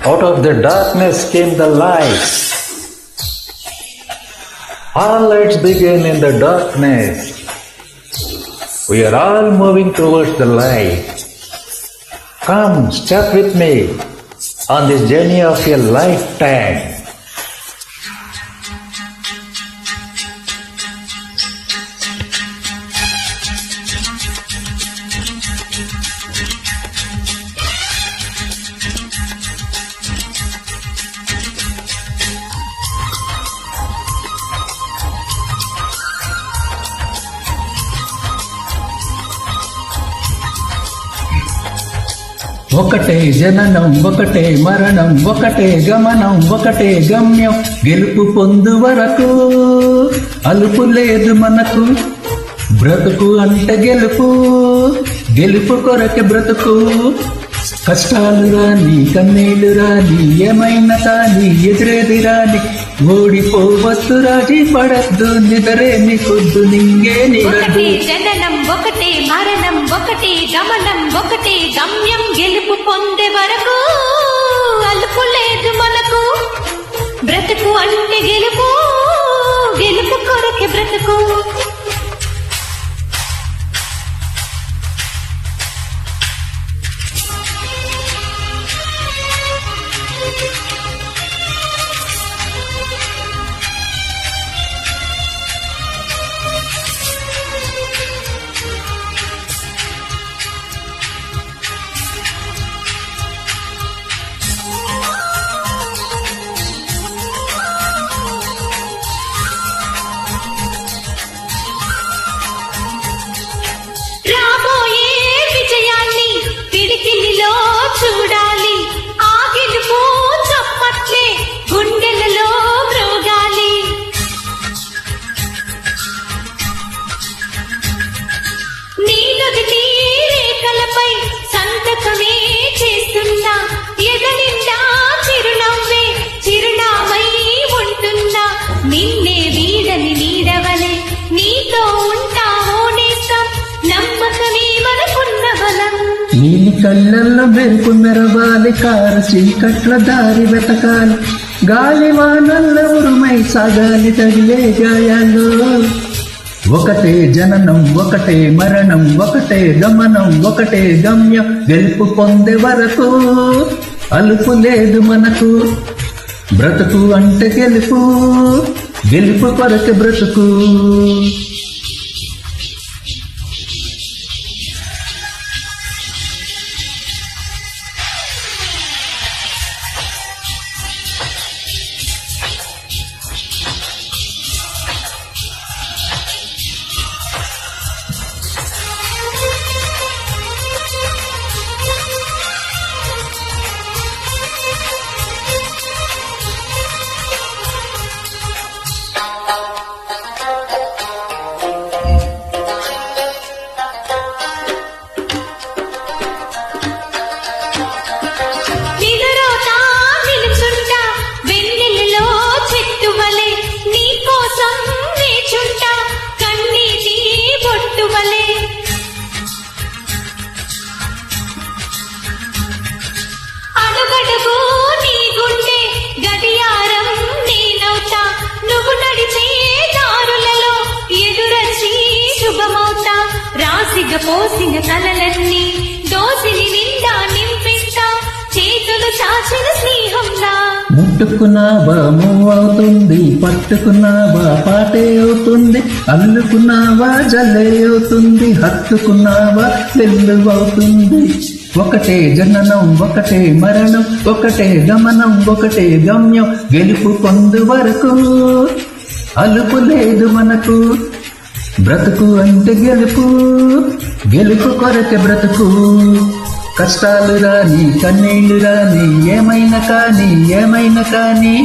Out of the darkness came the light. All lights begin in the darkness. We are all moving towards the light. Come, step with me on this journey of your lifetime. ఒకటే జననం, ఒకటే మరణం, ఒకటే గమనం, ఒకటే గమ్యం. గెలుపు పొందు వరకు అలుపు లేదు మనకు. బ్రతుకు అంటే గెలుపు, గెలుపు కొరకే బ్రతుకు. కష్టాలు రాని, కన్నీళ్లు రాని, ఏమైనా కానీ ఎదురేది రాని. ఓడిపోవద్దు, రాజీ పడద్దు, నిదరేమి కొద్దు, నింగే ఒకటే జననం, ఒకటే మరణం, ఒకటే గమనం, ఒకటే గమ్యం. గెలుపు పొందే వరకు అలుపు లేదు మనకు. బ్రతుకు అంటే గెలుపు, గెలుపు కొరకే బ్రతుకు. చూడాలి ఆ గెలుపు చప్పట్లే గుండెలలో మ్రోగాలి. నీలొదిటి రేఖలపై సంతకమే చేస్తున్నా. ఎదనిండా చిరునవ్వే చిరునామై ఉంటున్నా. నిన్నే వీడని నీడవలే నీతో ఉంటావో నేస్తం. నమ్మకమే మనకున్న బలం. నీలి కళ్ళల్లో మెరుపు మెరవాలి, కారు చీకట్ల దారి వెతకాలి. గాలి వానల్లో ఉరుమై సాగాలి తగిలే గాయాలు. ఒకటే జననం, ఒకటే మరణం, ఒకటే గమనం, ఒకటే గమ్యం. గెలుపు పొందే వరకు అలుపు లేదు మనకు. బ్రతుకు అంటే గెలుపు, గెలుపు కొరకే బ్రతుకు. అడుగడుగు నీ గుండె గడియారం నేనవుతా. నువ్వు నడిచే దారులలో ఎదురొచ్చి శుభమవుతా. రాసిగ పోసిన కలలన్నీ దోసిని నిండా నింపిస్తా. చేతులు చాచిన స్నేహంలా ముట్టుకున్నావా మూవవుతుంది, పట్టుకున్నావా పాటే అవుతుంది. అల్లుకున్నావా జల్లే అవుతుంది, హత్తుకున్నావా వెల్లువవుతుంది. ఒకటే జననం, ఒకటే మరణం, ఒకటే గమనం, ఒకటే గమ్యం. గెలుపు పొందు వరకు అలుపు లేదు మనకు. బ్రతుకు అంటే గెలుపు, గెలుపు కొరకే బ్రతుకు. కష్టాలు రాని, కన్నీళ్లు రాని, ఏమైనా కానీ